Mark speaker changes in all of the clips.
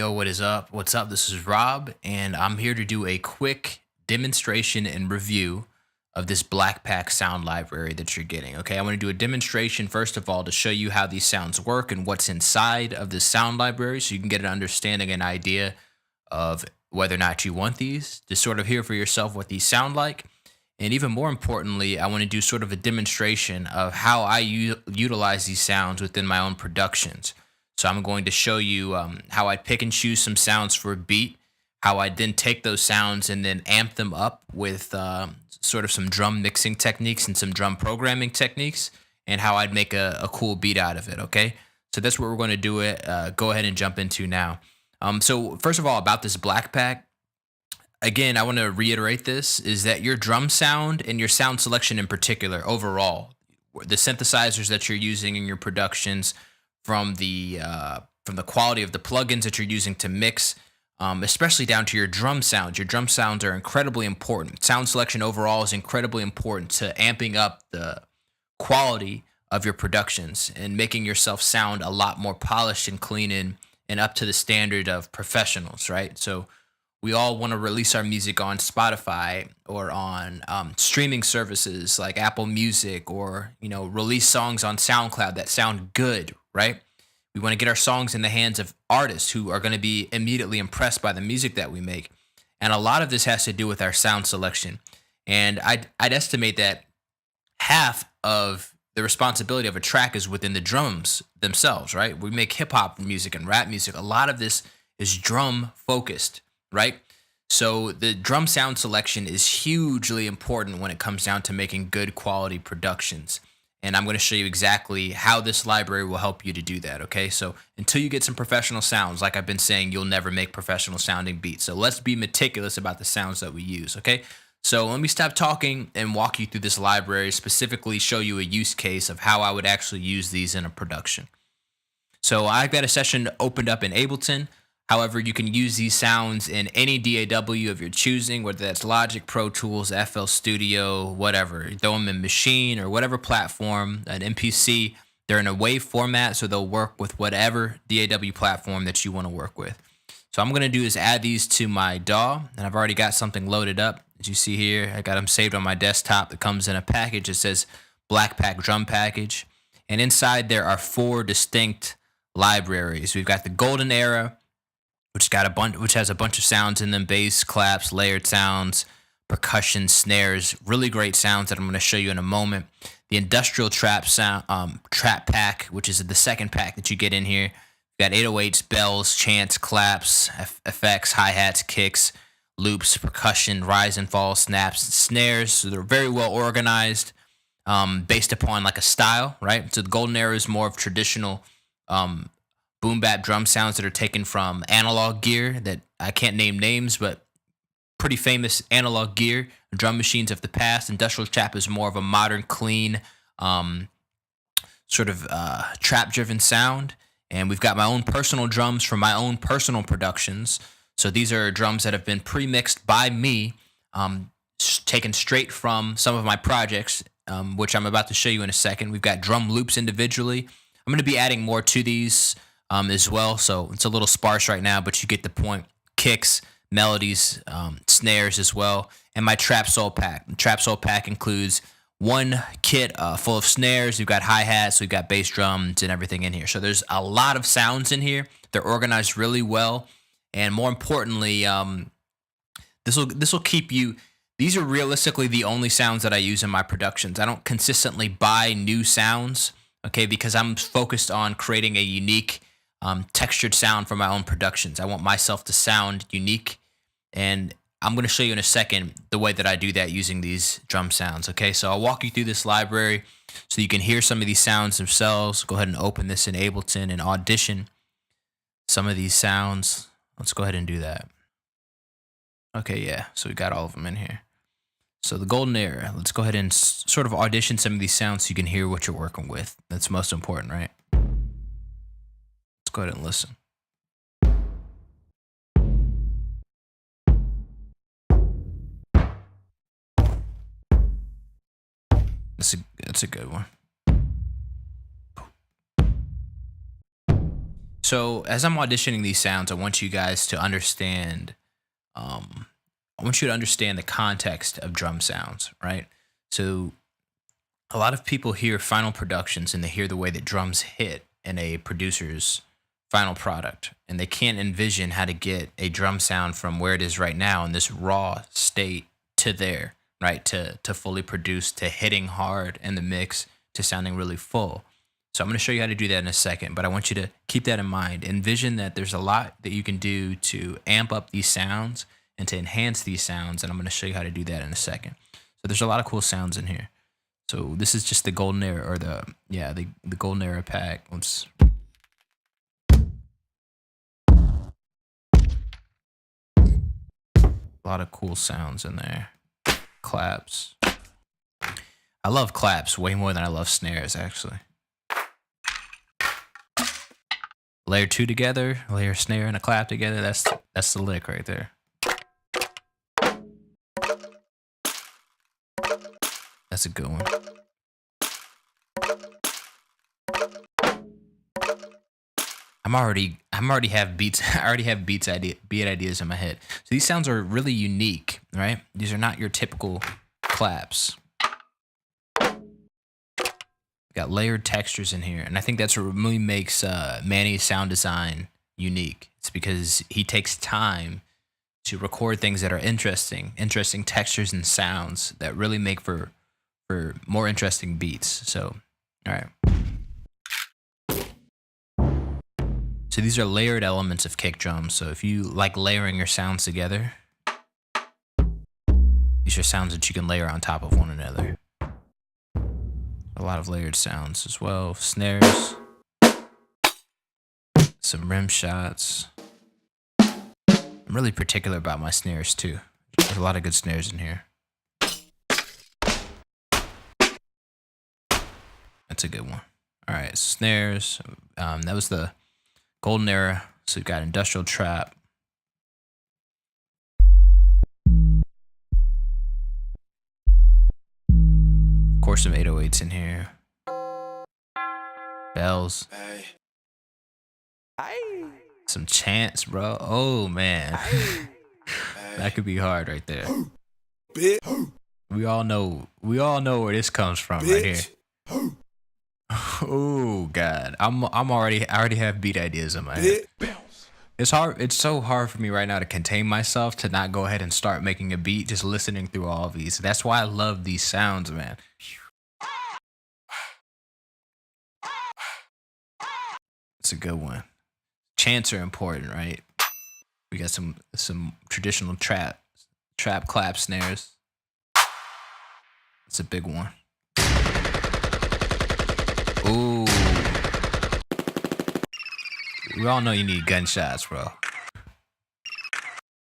Speaker 1: Yo, what is up? What's up? This is Rob, and I'm here to do a quick demonstration and review of this Blackpack sound library that you're getting. Okay, I want to do a demonstration first of all to show you how these sounds work and what's inside of this sound library so you can get an understanding and idea of whether or not you want these, to sort of hear for yourself what these sound like. And even more importantly, I want to do sort of a demonstration of how I utilize these sounds within my own productions. So I'm going to show you how I pick and choose some sounds for a beat, how I then take those sounds and then amp them up with sort of some drum mixing techniques and some drum programming techniques, and how I'd make a cool beat out of it. Okay, so that's what we're going to do. Go ahead and jump into now. So first of all, about this Blackpack, again, I want to reiterate this is that your drum sound and your sound selection in particular, overall, the synthesizers that you're using in your productions, from the quality of the plugins that you're using to mix, especially down to your drum sounds. Your drum sounds are incredibly important. Sound selection overall is incredibly important to amping up the quality of your productions and making yourself sound a lot more polished and clean and up to the standard of professionals, right? So we all want to release our music on Spotify or on streaming services like Apple Music, or release songs on SoundCloud that sound good, right? We want to get our songs in the hands of artists who are going to be immediately impressed by the music that we make, and a lot of this has to do with our sound selection. And I'd estimate that half of the responsibility of a track is within the drums themselves, right? We make hip hop music and rap music. A lot of this is drum focused, right? So the drum sound selection is hugely important when it comes down to making good quality productions. And I'm going to show you exactly how this library will help you to do that. Okay, so until you get some professional sounds, like I've been saying, you'll never make professional sounding beats. So let's be meticulous about the sounds that we use. Okay, so let me stop talking and walk you through this library, specifically show you a use case of how I would actually use these in a production. So I've got a session opened up in Ableton. However, you can use these sounds in any DAW of your choosing, whether that's Logic, Pro Tools, FL Studio, whatever. Throw them in Machine or whatever platform, an MPC. They're in a WAV format, so they'll work with whatever DAW platform that you want to work with. So I'm going to do is add these to my DAW, and I've already got something loaded up. As you see here, I got them saved on my desktop. It comes in a package that says Blackpack Drum Package. And inside there are 4 distinct libraries. We've got the Golden Era, which has a bunch of sounds in them: bass, claps, layered sounds, percussion, snares, really great sounds that I'm going to show you in a moment. The Industrial Trap Trap Pack, which is the second pack that you get in here. You've got 808s, bells, chants, claps, effects, hi-hats, kicks, loops, percussion, rise and fall, snaps, and snares. So they're very well organized, based upon like a style, right? So the Golden Era is more of traditional boom bap drum sounds that are taken from analog gear that I can't name names, but pretty famous analog gear, drum machines of the past. Industrial Trap is more of a modern, clean, sort of trap driven sound. And we've got my own personal drums from my own personal productions. So these are drums that have been pre-mixed by me, taken straight from some of my projects, which I'm about to show you in a second. We've got drum loops individually. I'm going to be adding more to these as well, so it's a little sparse right now, but you get the point. Kicks, melodies, snares as well, and my Trap Soul pack. The Trap Soul pack includes one kit full of snares. We've got hi-hats, we've got bass drums, and everything in here. So there's a lot of sounds in here. They're organized really well, and more importantly, this will keep you. These are realistically the only sounds that I use in my productions. I don't consistently buy new sounds, okay, because I'm focused on creating a unique textured sound for my own productions. I want myself to sound unique, and I'm going to show you in a second the way that I do that using these drum sounds. Okay, so I'll walk you through this library so you can hear some of these sounds themselves. Go ahead and open this in Ableton and audition some of these sounds. Let's go ahead and do that. Okay, yeah, so we got all of them in here. So the Golden Era, let's go ahead and sort of audition some of these sounds so you can hear what you're working with. That's most important, right? Let's go ahead and listen. That's a good one. So as I'm auditioning these sounds, I want you guys to understand. Um, I want you to understand the context of drum sounds, right? So a lot of people hear final productions and they hear the way that drums hit in a producer's final product, and they can't envision how to get a drum sound from where it is right now in this raw state to there, right? To fully produce, to hitting hard in the mix, to sounding really full. So I'm going to show you how to do that in a second, but I want you to keep that in mind. Envision that there's a lot that you can do to amp up these sounds and to enhance these sounds, and I'm going to show you how to do that in a second. So there's a lot of cool sounds in here. So this is just the golden era, or the golden era pack. Let's a lot of cool sounds in there. Claps. I love claps way more than I love snares, actually. Layer two together, layer snare and a clap together. That's the lick right there. That's a good one. I'm already have beats. I already have beat ideas in my head. So these sounds are really unique, right? These are not your typical claps. Got layered textures in here, and I think that's what really makes Manny's sound design unique. It's because he takes time to record things that are interesting textures and sounds that really make for more interesting beats. So, all right. So these are layered elements of kick drums. So if you like layering your sounds together, these are sounds that you can layer on top of one another. A lot of layered sounds as well. Snares, some rim shots. I'm really particular about my snares too. There's a lot of good snares in here. That's a good one. All right, snares. That was the golden era. So we've got industrial trap. Of course, some 808s in here. Bells. Some chants, bro. Oh man, that could be hard right there. We all know where this comes from right here. Oh God, I already have beat ideas in my head. It's hard. It's so hard for me right now to contain myself to not go ahead and start making a beat just listening through all of these. That's why I love these sounds, man. It's a good one. Chants are important, right? We got some traditional trap clap snares. It's a big one. Ooh. We all know you need gunshots, bro.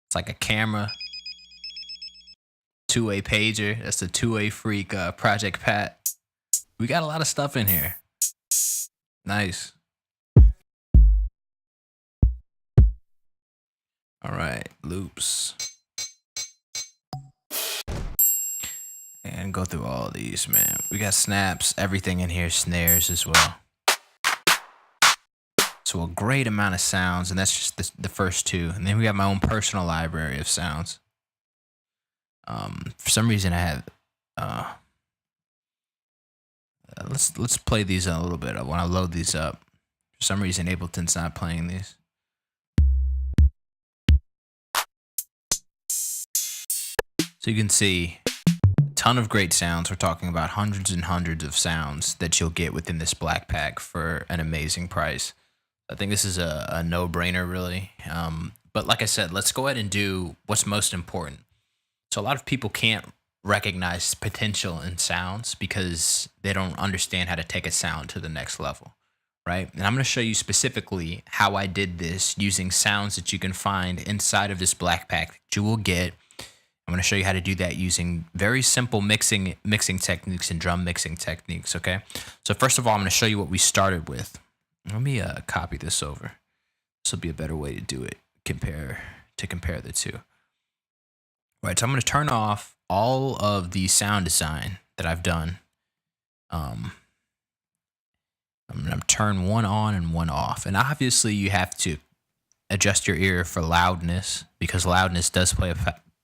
Speaker 1: It's like a camera. Two-way pager. That's the two-way freak Project Pat. We got a lot of stuff in here. Nice. All right, loops. And go through all of these, man. We got snaps, everything in here, snares as well. So a great amount of sounds, and that's just the first two. And then we got my own personal library of sounds. For some reason, I have. Let's play these in a little bit. When I load these up, for some reason, Ableton's not playing these. So you can see a ton of great sounds. We're talking about hundreds and hundreds of sounds that you'll get within this black pack for an amazing price. I think this is a no-brainer, really. But like I said, let's go ahead and do what's most important. So a lot of people can't recognize potential in sounds because they don't understand how to take a sound to the next level, right? And I'm going to show you specifically how I did this using sounds that you can find inside of this black pack that you will get. I'm going to show you how to do that using very simple mixing techniques and drum mixing techniques, okay? So first of all, I'm going to show you what we started with. Let me copy this over. This will be a better way to do it, compare the two. All right, so I'm going to turn off all of the sound design that I've done. I'm going to turn one on and one off. And obviously, you have to adjust your ear for loudness, because loudness does play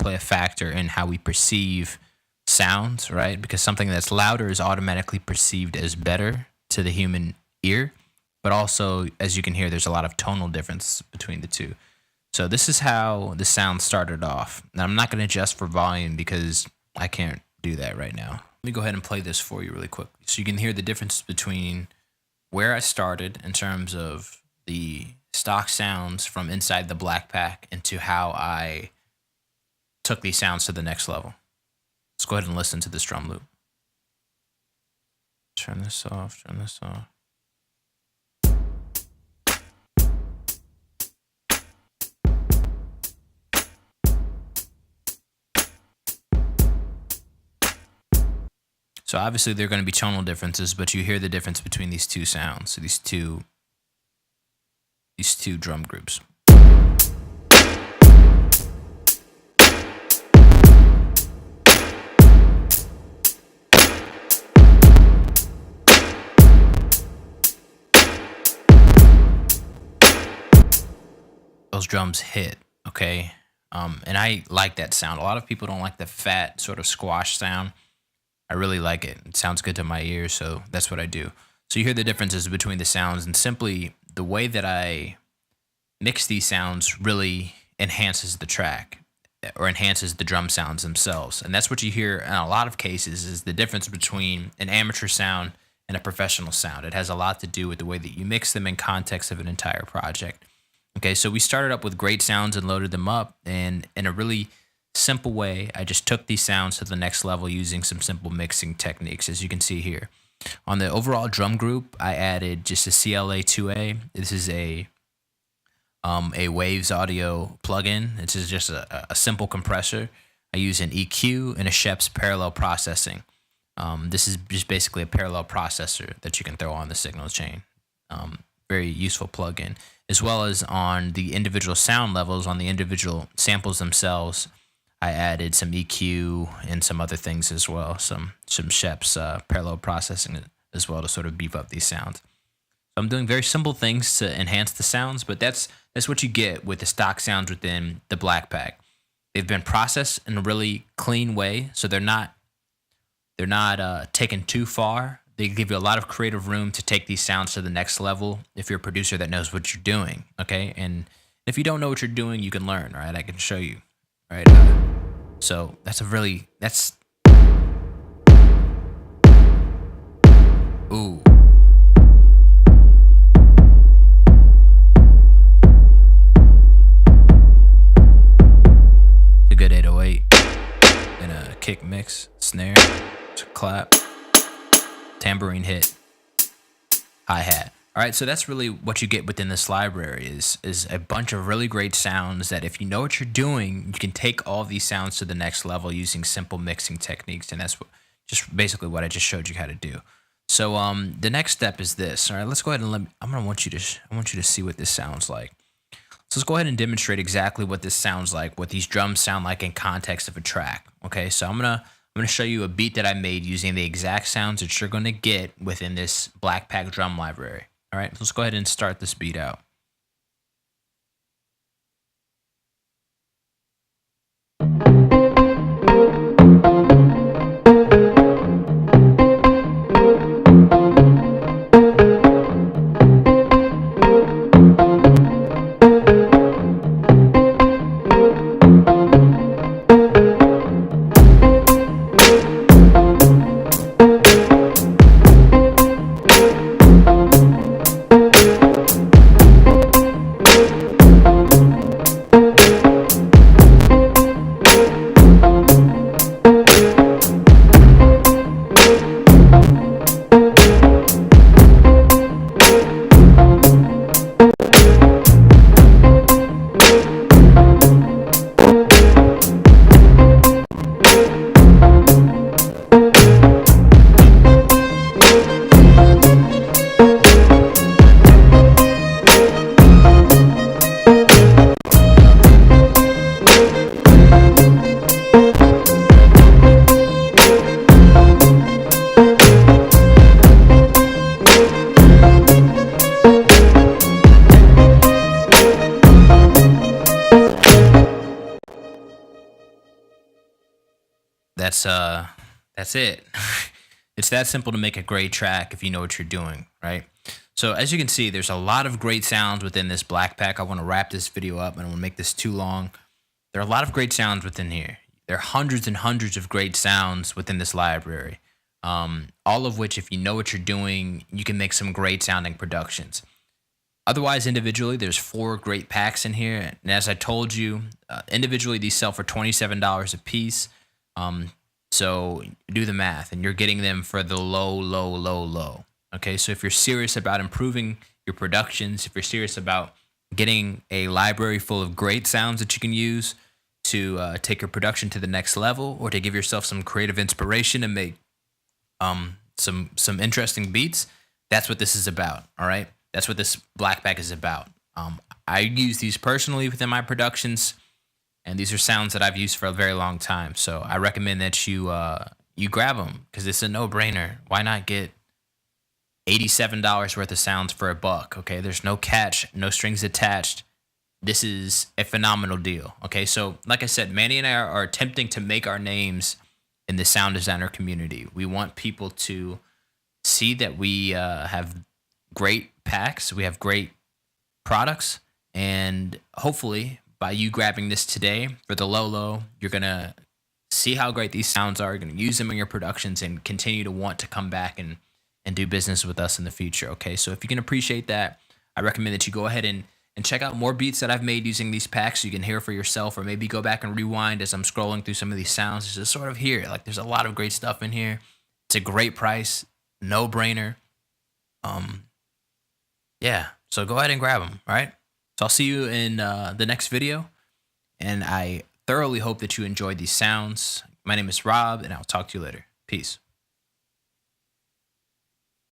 Speaker 1: a factor in how we perceive sounds, right? Because something that's louder is automatically perceived as better to the human ear. But also, as you can hear, there's a lot of tonal difference between the two. So this is how the sound started off. Now, I'm not going to adjust for volume because I can't do that right now. Let me go ahead and play this for you really quick so you can hear the difference between where I started in terms of the stock sounds from inside the Blackpack into how I took these sounds to the next level. Let's go ahead and listen to this drum loop. Turn this off, turn this off. So obviously there are going to be tonal differences, but you hear the difference between these two sounds. So these two drum groups. Those drums hit, okay? And I like that sound. A lot of people don't like the fat sort of squash sound. I really like it. It sounds good to my ears, so that's what I do. So you hear the differences between the sounds, and simply the way that I mix these sounds really enhances the track or enhances the drum sounds themselves. And that's what you hear in a lot of cases, is the difference between an amateur sound and a professional sound. It has a lot to do with the way that you mix them in context of an entire project. Okay, so we started up with great sounds and loaded them up, and in a really simple way, I just took these sounds to the next level using some simple mixing techniques, as you can see here. On the overall drum group, I added just a CLA2A. This is a Waves Audio plugin. This is just a simple compressor. I use an EQ and a Schoeps parallel processing. This is just basically a parallel processor that you can throw on the signal chain. Very useful plugin. As well as on the individual sound levels, on the individual samples themselves, I added some EQ and some other things as well, some Schoeps parallel processing as well to sort of beef up these sounds. So I'm doing very simple things to enhance the sounds, but that's what you get with the stock sounds within the Blackpack. They've been processed in a really clean way, so they're not taken too far. They give you a lot of creative room to take these sounds to the next level if you're a producer that knows what you're doing, okay? And if you don't know what you're doing, you can learn, right? I can show you, right? So that's ooh. It's a good 808 and a kick mix, snare, clap, tambourine hit, hi-hat. All right, so that's really what you get within this library is a bunch of really great sounds that if you know what you're doing, you can take all these sounds to the next level using simple mixing techniques, and that's just basically what I just showed you how to do. So the next step is this. All right, let's go ahead and I want you to see what this sounds like. So let's go ahead and demonstrate exactly what this sounds like, what these drums sound like in context of a track. Okay, so I'm gonna show you a beat that I made using the exact sounds that you're gonna get within this Blackpack drum library. All right, let's go ahead and start this beat out. That's uh that's it. It's that simple to make a great track if you know what you're doing, right? So as you can see, there's a lot of great sounds within this black pack. I want to wrap this video up. I don't want to make this too long. There are a lot of great sounds within here. There are hundreds and hundreds of great sounds within this library. All of which, if you know what you're doing, you can make some great sounding productions. Otherwise, individually, there's 4 great packs in here. And as I told you, individually, these sell for $27 a piece. So do the math, and you're getting them for the low, low, low, low. Okay, so if you're serious about improving your productions, if you're serious about getting a library full of great sounds that you can use to take your production to the next level, or to give yourself some creative inspiration and make some interesting beats, that's what this is about. All right, that's what this black pack is about. I use these personally within my productions, and these are sounds that I've used for a very long time. So I recommend that you grab them because it's a no brainer. Why not get $87 worth of sounds for a buck? Okay, there's no catch, no strings attached. This is a phenomenal deal. Okay, so like I said, Manny and I are attempting to make our names in the sound designer community. We want people to see that we have great packs, we have great products, and hopefully by you grabbing this today for the low low, you're gonna see how great these sounds are. You're gonna use them in your productions and continue to want to come back and do business with us in the future. Okay, so if you can appreciate that, I recommend that you go ahead and check out more beats that I've made using these packs so you can hear for yourself, or maybe go back and rewind as I'm scrolling through some of these sounds just to sort of hear. Like, there's a lot of great stuff in here. It's a great price, no brainer. Yeah, so go ahead and grab them. All right, so I'll see you in the next video, and I thoroughly hope that you enjoyed these sounds. My name is Rob, and I'll talk to you later. Peace.